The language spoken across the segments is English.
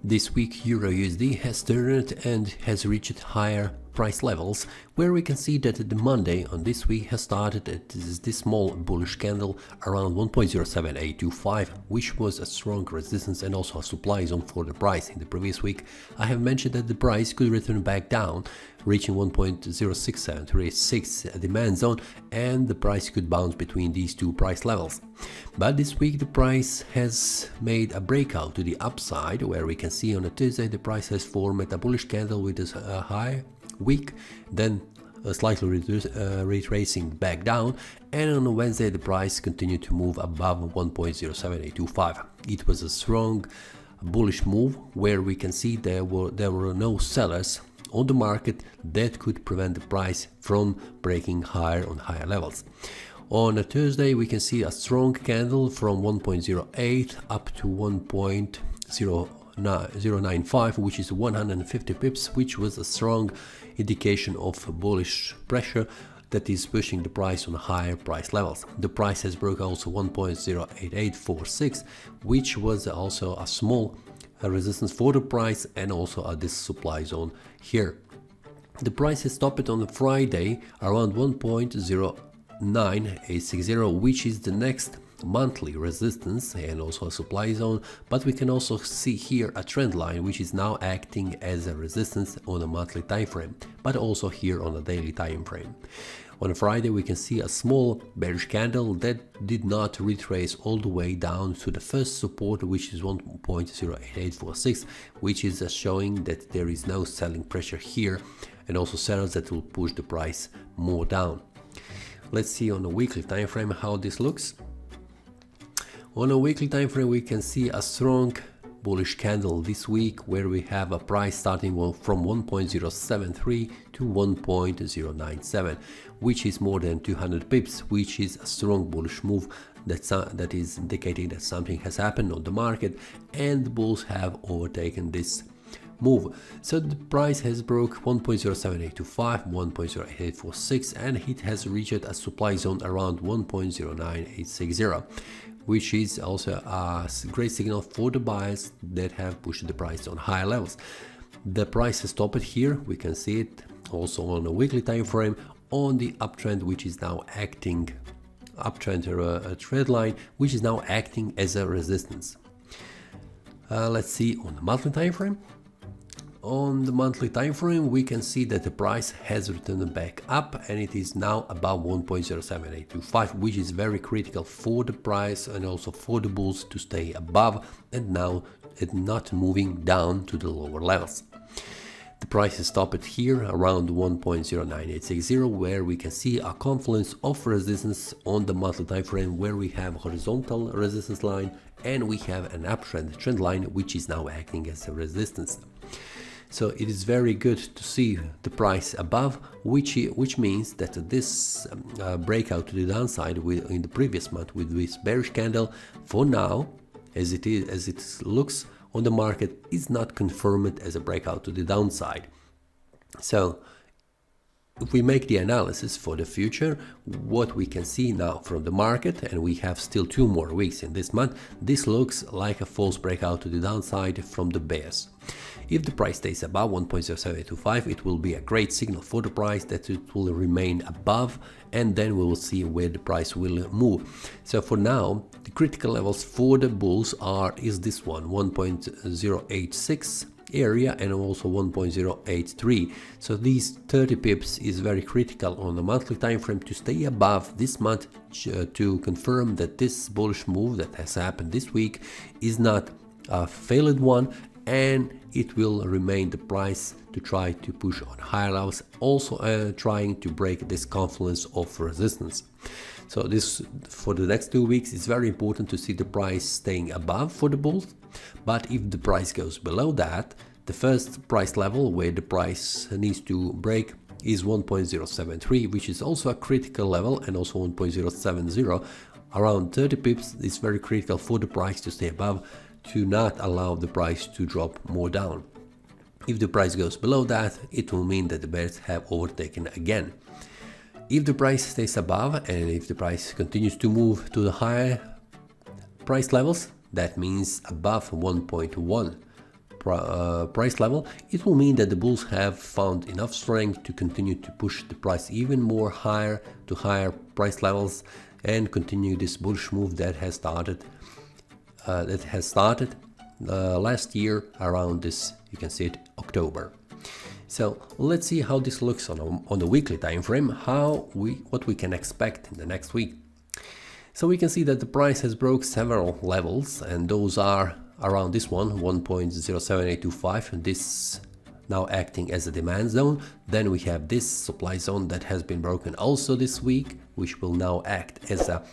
This week EURUSD has turned and has reached higher price levels, where we can see that the Monday on this week has started at this small bullish candle around 1.07825, which was a strong resistance and also a supply zone for the price. In the previous week I have mentioned that the price could return back down, reaching 1.06736 demand zone, and the price could bounce between these two price levels. But this week the price has made a breakout to the upside, where we can see on a Tuesday the price has formed a bullish candle with a high week, then slightly retracing back down, and on a Wednesday the price continued to move above 1.07825. It was a strong bullish move, where we can see there were no sellers on the market that could prevent the price from breaking higher on higher levels. On a Thursday we can see a strong candle from 1.08 up to 1.095, which is 150 pips, which was a strong indication of bullish pressure that is pushing the price on higher price levels. The price has broken also 1.08846, which was also a small resistance for the price, and also at this supply zone here. The price has stopped on Friday around 1.09860, which is the next monthly resistance and also a supply zone, but we can also see here a trend line which is now acting as a resistance on a monthly time frame, but also here on a daily time frame. On Friday we can see a small bearish candle that did not retrace all the way down to the first support, which is 1.08846, which is showing that there is no selling pressure here, and also sellers that will push the price more down. Let's see on a weekly time frame how this looks. On a weekly time frame we can see a strong bullish candle this week, where we have a price starting from 1.073 to 1.097, which is more than 200 pips, which is a strong bullish move that is indicating that something has happened on the market and the bulls have overtaken this move. So the price has broke 1.07825, 1.08846, and it has reached a supply zone around 1.09860, which is also a great signal for the buyers that have pushed the price on higher levels. The price has stopped here. We can see it also on a weekly time frame on the uptrend, which is now acting trend line, which is now acting as a resistance. Let's see on the monthly time frame. On the monthly time frame we can see that the price has returned back up, and it is now above 1.07825, which is very critical for the price and also for the bulls to stay above and now not moving down to the lower levels. The price is stopped here around 1.09860, where we can see a confluence of resistance on the monthly time frame, where we have horizontal resistance line and we have an uptrend trend line, which is now acting as a resistance. So it is very good to see the price above, which means that this breakout to the downside in the previous month with this bearish candle, for now, as it looks on the market, is not confirmed as a breakout to the downside. So if we make the analysis for the future, what we can see now from the market, and we have still 2 more weeks in this month, this looks like a false breakout to the downside from the bears. If the price stays above 1.07825, it will be a great signal for the price that it will remain above, and then we will see where the price will move. So for now, the critical levels for the bulls is this one, 1.086 area, and also 1.083. So these 30 pips is very critical on the monthly time frame to stay above this month, to confirm that this bullish move that has happened this week is not a failed one, and it will remain the price to try to push on higher levels, also trying to break this confluence of resistance. So this, for the next 2 weeks, is very important to see the price staying above for the bulls. But if the price goes below that, the first price level where the price needs to break is 1.073, which is also a critical level, and also 1.070. Around 30 pips is very critical for the price to stay above, to not allow the price to drop more down. If the price goes below that, it will mean that the bears have overtaken again. If the price stays above, and if the price continues to move to the higher price levels, that means above 1.1 price level, it will mean that the bulls have found enough strength to continue to push the price even more higher to higher price levels and continue this bullish move that has started last year around this, you can see it, October. So let's see how this looks on the weekly time frame, what we can expect in the next week. So we can see that the price has broke several levels, and those are around this one, 1.07825, and this now acting as a demand zone. Then we have this supply zone that has been broken also this week, which will now act as a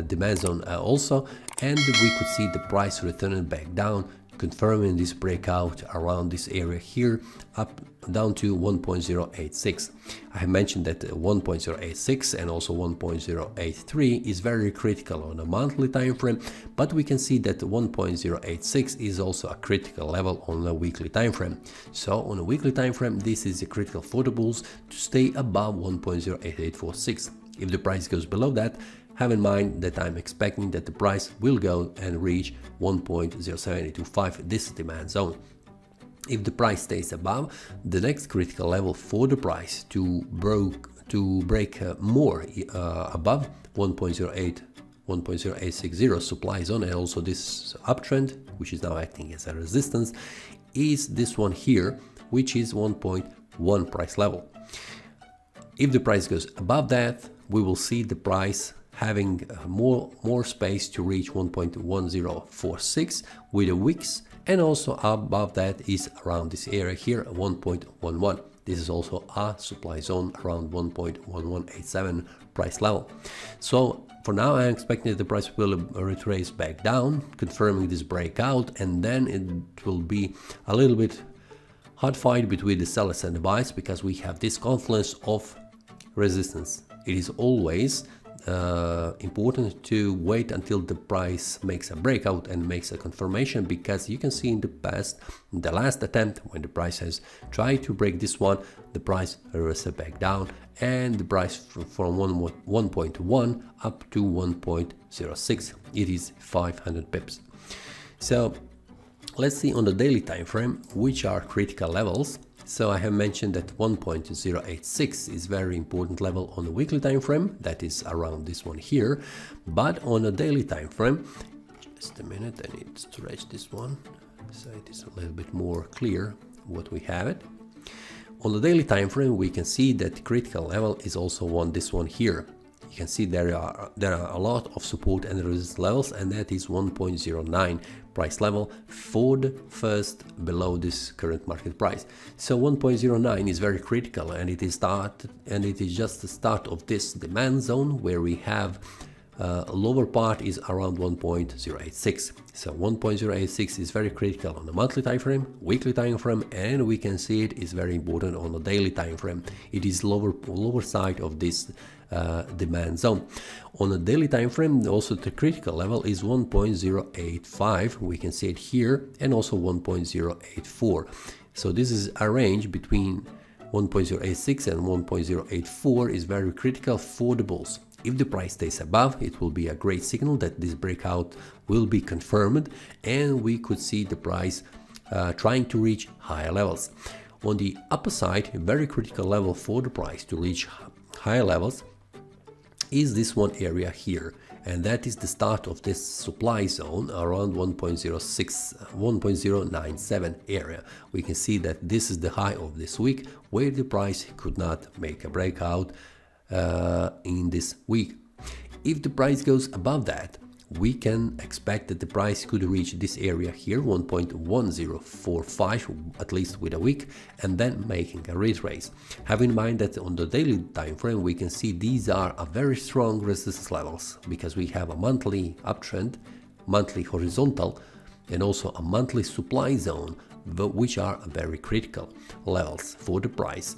demand zone also, and we could see the price returning back down, confirming this breakout around this area here, up down to 1.086. I have mentioned that 1.086 and also 1.083 is very critical on a monthly time frame, but we can see that 1.086 is also a critical level on a weekly time frame. So on a weekly time frame, this is critical for the bulls to stay above 1.08846. If the price goes below that, have in mind that I'm expecting that the price will go and reach 1.07825, this demand zone. If the price stays above, the next critical level for the price to break more above 1.08060 supply zone, and also this uptrend, which is now acting as a resistance, is this one here, which is 1.1 price level. If the price goes above that, we will see the price having more space to reach 1.1046 with the wicks, and also above that is around this area here, 1.11. This is also a supply zone around 1.1187 price level. So for now, I'm expecting that the price will retrace back down, confirming this breakout, and then it will be a little bit hard fight between the sellers and the buyers, because we have this confluence of resistance. It is always important to wait until the price makes a breakout and makes a confirmation, because you can see in the past, in the last attempt, when the price has tried to break this one, the price reversed back down, and the price from 1.1 up to 1.06, it is 500 pips. So let's see on the daily time frame which are critical levels. So I have mentioned that 1.086 is very important level on the weekly time frame, that is around this one here, but on a daily time frame, just a minute, I need to stretch this one so it is a little bit more clear what we have it. On the daily time frame, we can see that critical level is also this one here. You can see there are a lot of support and resistance levels, and that is 1.09 price level for the first below this current market price. So 1.09 is very critical, and it is just the start of this demand zone where we have lower part is around 1.086. So 1.086 is very critical on the monthly time frame, weekly time frame, and we can see it is very important on the daily time frame. It is lower side of this demand zone. On the daily time frame, also the critical level is 1.085. We can see it here, and also 1.084. So this is a range between 1.086 and 1.084 is very critical for the bulls. If the price stays above, it will be a great signal that this breakout will be confirmed, and we could see the price trying to reach higher levels. On the upper side, a very critical level for the price to reach higher levels is this one area here, and that is the start of this supply zone around 1.97 area. We can see that this is the high of this week, where the price could not make a breakout in this week. If the price goes above that, we can expect that the price could reach this area here, 1.1045, at least with a week, and then making a retrace. Have in mind that on the daily time frame, we can see these are a very strong resistance levels, because we have a monthly uptrend, monthly horizontal, and also a monthly supply zone, which are very critical levels for the price.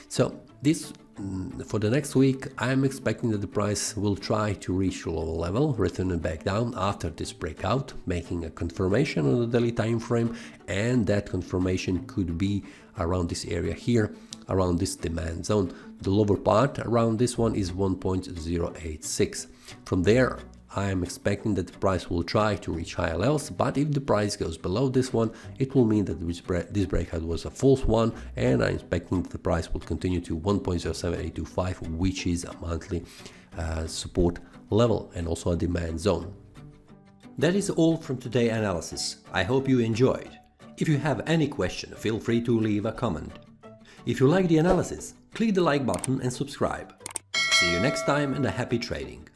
So this for the next week, I am expecting that the price will try to reach a lower level, returning back down after this breakout, making a confirmation on the daily time frame, and that confirmation could be around this area here, around this demand zone. The lower part around this one is 1.086. From there, I am expecting that the price will try to reach higher levels, but if the price goes below this one, it will mean that this breakout was a false one, and I'm expecting that the price will continue to 1.07825, which is a monthly support level and also a demand zone. That is all from today's analysis. I hope you enjoyed. If you have any question, feel free to leave a comment. If you like the analysis, click the like button and subscribe. See you next time and a happy trading!